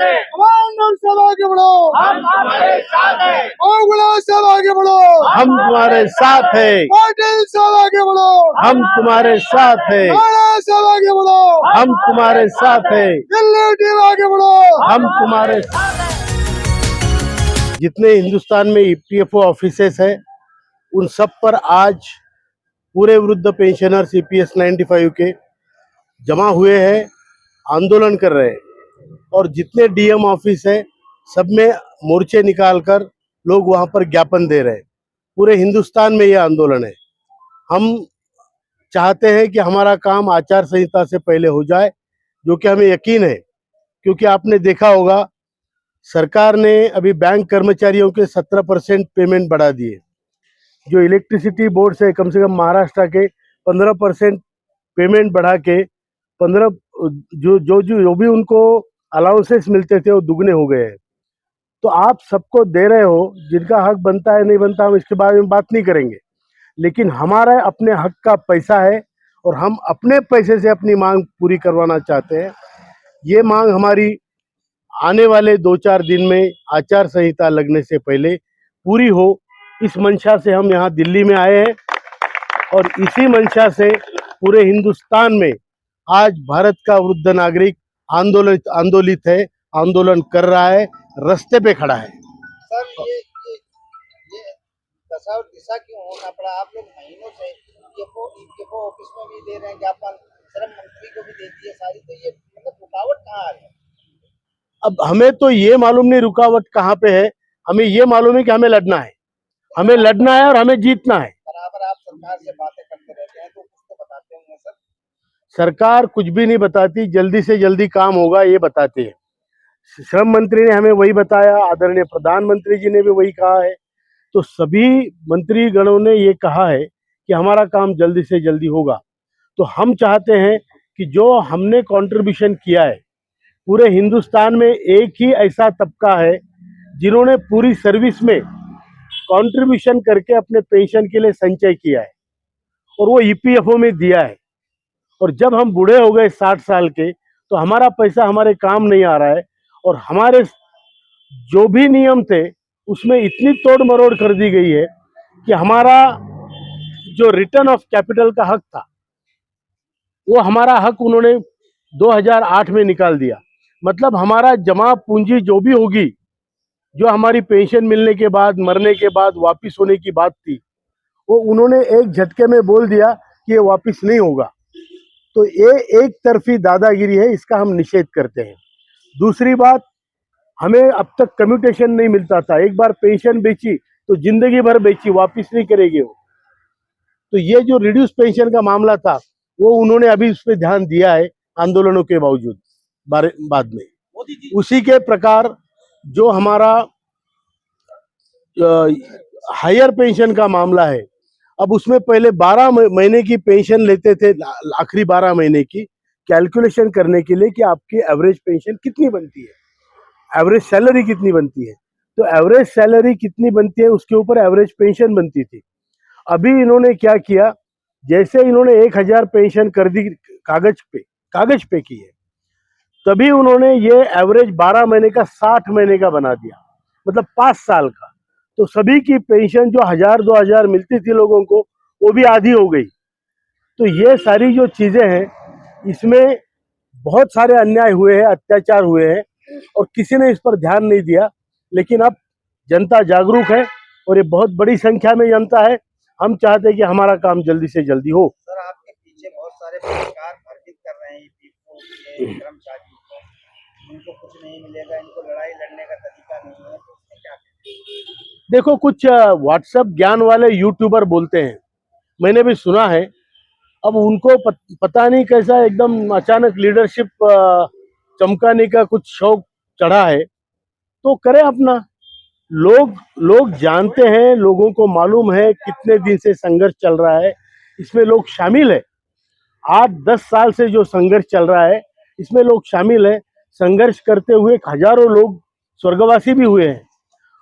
हैं, कमांडर सब आगे बढ़ो, हम तुम्हारे साथ हैं, ओगला सब आगे बढ़ो, हम तुम्हारे साथ हैं, पाटिल सब आगे बढ़ो, हम तुम्हारे साथ हैं, राणा सब आगे बढ़ो, हम तुम्हारे साथ हैं, दिल्ली टीम आगे बढ़ो। हम तुम्हारे जितने हिंदुस्तान में ईपीएफओ ऑफिसेस है उन सब पर आज पूरे वृद्ध पेंशनर्स ईपीएस 95 के जमा हुए हैं, आंदोलन कर रहे हैं। और जितने डीएम ऑफिस है सब में मोर्चे निकालकर लोग वहां पर ज्ञापन दे रहे हैं। पूरे हिंदुस्तान में ये आंदोलन है। हम चाहते हैं कि हमारा काम आचार संहिता से पहले हो जाए, जो कि हमें यकीन है, क्योंकि आपने देखा होगा सरकार ने अभी बैंक कर्मचारियों के 17% पेमेंट बढ़ा दिए। जो इलेक्ट्रिसिटी बोर्ड से कम महाराष्ट्र के 15% पेमेंट बढ़ा के 15 जो भी उनको अलाउंसेस मिलते थे वो दुगने हो गए हैं। तो आप सबको दे रहे हो, जिनका हक बनता है नहीं बनता हम इसके बारे में बात नहीं करेंगे, लेकिन हमारा अपने हक का पैसा है और हम अपने पैसे से अपनी मांग पूरी करवाना चाहते हैं। ये मांग हमारी आने वाले 2-4 दिन में आचार संहिता लगने से पहले पूरी हो, इस मंशा से हम यहाँ दिल्ली में आए हैं। और इसी मंशा से पूरे हिंदुस्तान में आज भारत का वृद्ध नागरिक आंदोलित है, आंदोलन कर रहा है, रास्ते पे खड़ा है। सर ये दशा और दिशा क्यों होना पड़ा? आप लोग महीनों से ईपीएफओ ऑफिस में भी दे रहे हैं ज्ञापन, श्रम मंत्री को भी दे दिए सारी, तो ये मतलब रुकावट कहाँ आ रही है? अब हमें तो ये मालूम नहीं रुकावट कहाँ पे है, हमें ये मालूम है कि हमें लड़ना है, हमें लड़ना है और हमें जीतना है। बराबर आप सरकार से बातें करते रहते हैं तो कुछ तो बताते होंगे सर। सरकार कुछ भी नहीं बताती, जल्दी से जल्दी काम होगा ये बताती है। श्रम मंत्री ने हमें वही बताया, आदरणीय प्रधानमंत्री जी ने भी वही कहा है। तो सभी मंत्री गणों ने ये कहा है कि हमारा काम जल्दी से जल्दी होगा। तो हम चाहते हैं कि जो हमने कंट्रीब्यूशन किया है, पूरे हिंदुस्तान में एक ही ऐसा तबका है जिन्होंने पूरी सर्विस में कंट्रीब्यूशन करके अपने पेंशन के लिए संचय किया है और वो ईपीएफओ में दिया है। और जब हम बूढ़े हो गए 60 साल के, तो हमारा पैसा हमारे काम नहीं आ रहा है और हमारे जो भी नियम थे उसमें इतनी तोड़ मरोड़ कर दी गई है कि हमारा जो रिटर्न ऑफ कैपिटल का हक था वो हमारा हक उन्होंने 2008 में निकाल दिया। मतलब हमारा जमा पूंजी जो भी होगी, जो हमारी पेंशन मिलने के बाद, मरने के बाद वापिस होने की बात थी, वो उन्होंने एक झटके में बोल दिया कि ये वापिस नहीं होगा। तो ये एक तरफी दादागिरी है, इसका हम निषेध करते हैं। दूसरी बात, हमें अब तक कम्यूटेशन नहीं मिलता था, एक बार पेंशन बेची तो जिंदगी भर बेची, वापिस नहीं करेगी वो। तो ये जो रिड्यूस पेंशन का मामला था वो उन्होंने अभी उस पर ध्यान दिया है आंदोलनों के बावजूद बाद में। उसी के प्रकार जो हमारा हायर पेंशन का मामला है, अब उसमें पहले 12 महीने की पेंशन लेते थे, आखिरी 12 महीने की कैलकुलेशन करने के लिए कि आपकी एवरेज पेंशन कितनी बनती है, एवरेज सैलरी कितनी बनती है। तो एवरेज सैलरी कितनी बनती है उसके ऊपर एवरेज पेंशन बनती थी। अभी इन्होंने क्या किया, जैसे इन्होंने 1000 पेंशन कर दी कागज पे की है, तभी उन्होंने ये एवरेज 12 महीने का 60 महीने का बना दिया, मतलब 5 साल का। तो सभी की पेंशन जो 1000-2000 मिलती थी लोगों को, वो भी आधी हो गई। तो ये सारी जो चीजें हैं, इसमें बहुत सारे अन्याय हुए हैं, अत्याचार हुए हैं और किसी ने इस पर ध्यान नहीं दिया। लेकिन अब जनता जागरूक है और ये बहुत बड़ी संख्या में जनता है। हम चाहते हैं कि हमारा काम जल्दी से जल्दी हो। सर आपके पीछे बहुत सारे पत्रकार भ्रमित कर रहे हैं कर्मचारियों को, इनको कुछ नहीं मिलेगा, इनको लड़ाई लड़ने का तरीका नहीं है, तो उसमें क्या करें? देखो, कुछ व्हाट्सएप ज्ञान वाले यूट्यूबर बोलते हैं, मैंने भी सुना है। अब उनको पता नहीं कैसा एकदम अचानक लीडरशिप चमकाने का कुछ शौक चढ़ा है, तो करें अपना। लोग जानते हैं, लोगों को मालूम है कितने दिन से संघर्ष चल रहा है, इसमें लोग शामिल है। 8-10 साल से जो संघर्ष चल रहा है इसमें लोग शामिल है। संघर्ष करते हुए हजारों लोग स्वर्गवासी भी हुए हैं।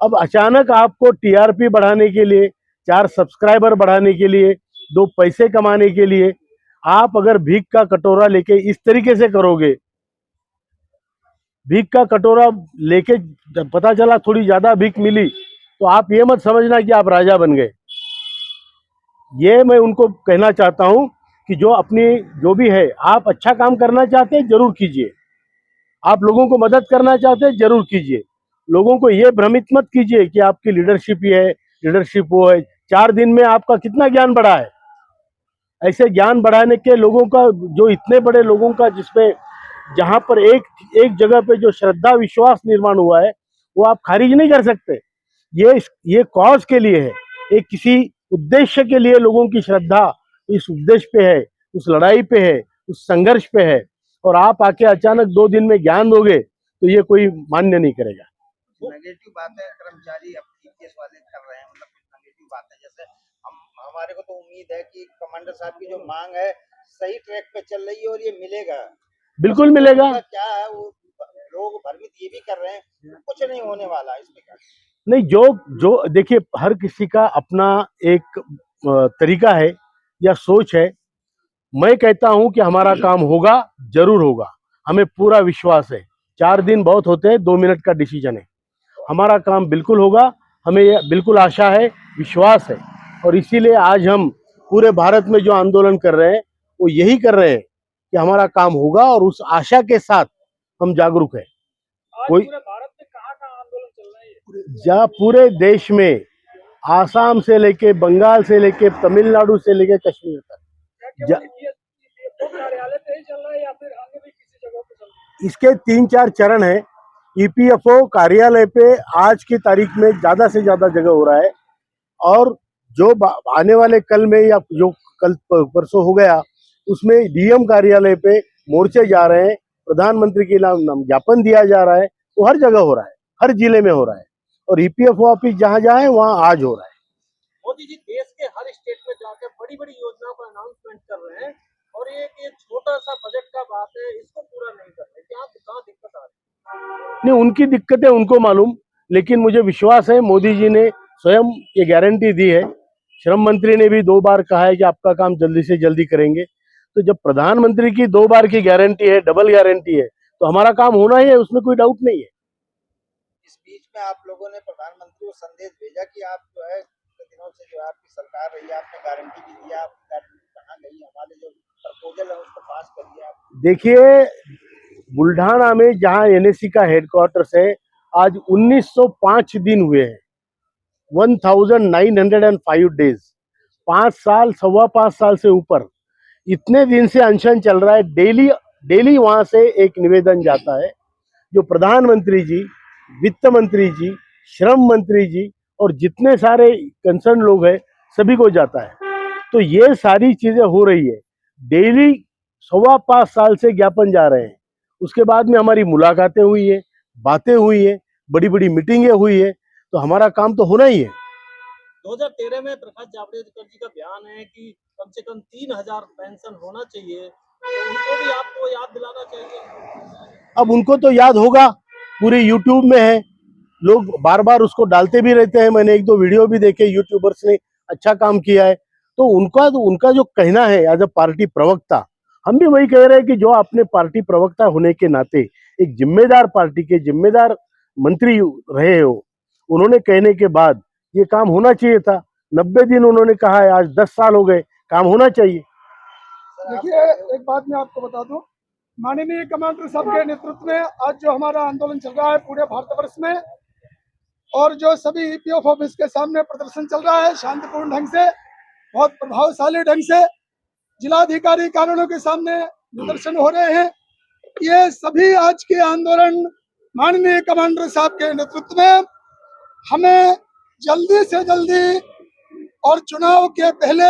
अब अचानक आपको टीआरपी बढ़ाने के लिए, 4 सब्सक्राइबर बढ़ाने के लिए, 2 पैसे कमाने के लिए आप अगर भीख का कटोरा लेके इस तरीके से करोगे भीख का कटोरा लेके जब पता चला थोड़ी ज्यादा भीख मिली तो आप ये मत समझना कि आप राजा बन गए। ये मैं उनको कहना चाहता हूं कि जो अपनी जो भी है, आप अच्छा काम करना चाहते हैं जरूर कीजिए, आप लोगों को मदद करना चाहते हैं जरूर कीजिए। लोगों को ये भ्रमित मत कीजिए कि आपकी लीडरशिप ही है, लीडरशिप वो है। 4 दिन में आपका कितना ज्ञान बढ़ा है। ऐसे ज्ञान बढ़ाने के लोगों का, जो इतने बड़े लोगों का जिसपे जहां पर एक जगह पे जो श्रद्धा विश्वास निर्माण हुआ है वो आप खारिज नहीं कर सकते। ये कॉज के लिए है, एक किसी उद्देश्य के लिए लोगों की श्रद्धा इस उद्देश्य पे है, उस लड़ाई पे है, उस संघर्ष पे है, और आप आके अचानक 2 दिन में ज्ञान दोगे तो ये कोई मान्य नहीं करेगा। नेगेटिव बातें कर्मचारी अपनी केस वाले कर रहे हैं, मतलब कुछ नेगेटिव बातें, जैसे हमारे को तो उम्मीद है कि कमांडर साहब की जो मांग है सही ट्रैक पे चल रही है और ये मिलेगा, बिल्कुल मिलेगा। क्या है वो लोग भ्रमित ये भी कर रहे हैं कुछ नहीं होने वाला इसमें क्या? नहीं, जो देखिए, हर किसी का अपना एक तरीका है या सोच है। मैं कहता हूं कि हमारा काम होगा, जरूर होगा, हमें पूरा विश्वास है। 4 दिन बहुत होते हैं, 2 मिनट का डिसीजन है। हमारा काम बिल्कुल होगा, हमें ये बिल्कुल आशा है, विश्वास है, और इसीलिए आज हम पूरे भारत में जो आंदोलन कर रहे हैं वो यही कर रहे हैं कि हमारा काम होगा, और उस आशा के साथ हम जागरूक है। कोई पूरे भारत में कहाँ आंदोलन चल रहा है? जहाँ पूरे देश में, आसाम से लेके बंगाल से लेके तमिलनाडु से लेके कश्मीर तक, कार्यालय पे ही चल रहा है या फिर अन्य भी किसी जगह पे चल रहा है? इसके 3-4 चरण है। ईपीएफओ कार्यालय पे आज की तारीख में ज्यादा से ज्यादा जगह हो रहा है, और जो आने वाले कल में या जो कल परसों हो गया उसमें डीएम कार्यालय पे मोर्चे जा रहे हैं, प्रधानमंत्री के नाम ज्ञापन दिया जा रहा है। वो हर जगह हो रहा है, हर जिले में हो रहा है, और ईपीएफओ ऑफिस जहाँ जहाँ है वहाँ आज हो रहा है। मोदी जी देश के हर स्टेट में जाकर बड़ी बड़ी योजनाओं का अनाउंसमेंट कर रहे हैं, और ये छोटा सा बजट का बात है, इसको पूरा नहीं कर रहे। क्या कहाँ दिक्कत आ रही है? नहीं, उनकी दिक्कतें उनको मालूम, लेकिन मुझे विश्वास है मोदी जी ने स्वयं ये गारंटी दी है। श्रम मंत्री ने भी 2 बार कहा है कि आपका काम जल्दी से जल्दी करेंगे। तो जब प्रधानमंत्री की 2 बार की गारंटी है, डबल गारंटी है, तो हमारा काम होना ही है, उसमें कोई डाउट नहीं है। इस बीच में आप लोगों ने प्रधानमंत्री को संदेश भेजा कि आप जो है दिनों से जो आपकी सरकार रही है, आपने गारंटी भी दिया, आपकी गारंटी कहाँ गई? हमारे जो प्रपोजल है उसको पास करिए आप। देखिए, बुल्ढाना में जहां एनएसी का हेडक्वार्टर्स है, आज 1905 दिन हुए हैं, 1905 डेज, 5 साल, 5.25 साल से ऊपर, इतने दिन से अनशन चल रहा है। डेली वहां से एक निवेदन जाता है जो प्रधानमंत्री जी, वित्त मंत्री जी, श्रम मंत्री जी और जितने सारे कंसर्न लोग हैं सभी को जाता है। तो ये सारी चीजें हो रही है, डेली 5.25 साल से ज्ञापन जा रहे हैं। उसके बाद में हमारी मुलाकातें हुई है, बातें हुई है, बड़ी बड़ी मीटिंगें हुई है, तो हमारा काम तो होना ही है। 2013 में प्रकाश जावड़ेकर जी का बयान है कि कम से कम 3000 पेंशन होना चाहिए, तो उनको भी आपको याद दिलाना चाहिए। अब उनको तो याद होगा, पूरी यूट्यूब में है, लोग बार बार उसको डालते भी रहते हैं। मैंने 1-2 वीडियो भी देखे, यूट्यूबर्स ने अच्छा काम किया है। तो उनका जो कहना है एज अ पार्टी प्रवक्ता, हम भी वही कह रहे हैं कि जो अपने पार्टी प्रवक्ता होने के नाते एक जिम्मेदार पार्टी के जिम्मेदार मंत्री रहे हो, उन्होंने कहने के बाद ये काम होना चाहिए था। 90 दिन उन्होंने कहा है, आज 10 साल हो गए, काम होना चाहिए। देखिए, एक बात मैं आपको बता दूं, माननीय कमांडर साहब के नेतृत्व में आज जो हमारा आंदोलन चल रहा है पूरे भारतवर्ष में, और जो सभी ईपीएफ ऑफिस के सामने प्रदर्शन चल रहा है शांतिपूर्ण ढंग से, बहुत प्रभावशाली ढंग से, जिलाधिकारी कार्यालयों के सामने निदर्शन हो रहे हैं। ये सभी आज के आंदोलन माननीय कमांडर साहब के नेतृत्व में हमें जल्दी से जल्दी और चुनाव के पहले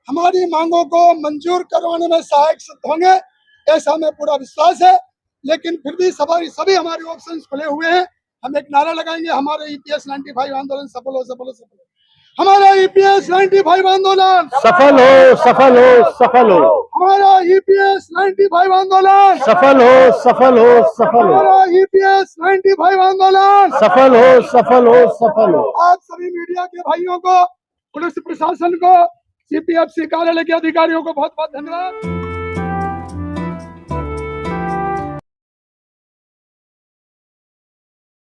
हमारी मांगों को मंजूर करवाने में सहायक सिद्ध होंगे, ऐसा हमें पूरा विश्वास है। लेकिन फिर भी सभी हमारे ऑप्शंस खुले हुए हैं। हम एक नारा लगाएंगे, हमारे ईपीएस 95 आंदोलन सफल हो, सफल हो, सफल हो। हमारा ईपीएस 95 आंदोलन सफल हो, सफल हो, सफल हो। हमारा ईपीएस 95 आंदोलन सफल हो, सफल हो, सफल हो। हमारा ईपीएस 95 आंदोलन सफल हो, सफल हो, सफल हो। आप सभी मीडिया के भाइयों को, पुलिस प्रशासन को, सीपीएफसी कार्यालय के अधिकारियों को बहुत बहुत धन्यवाद।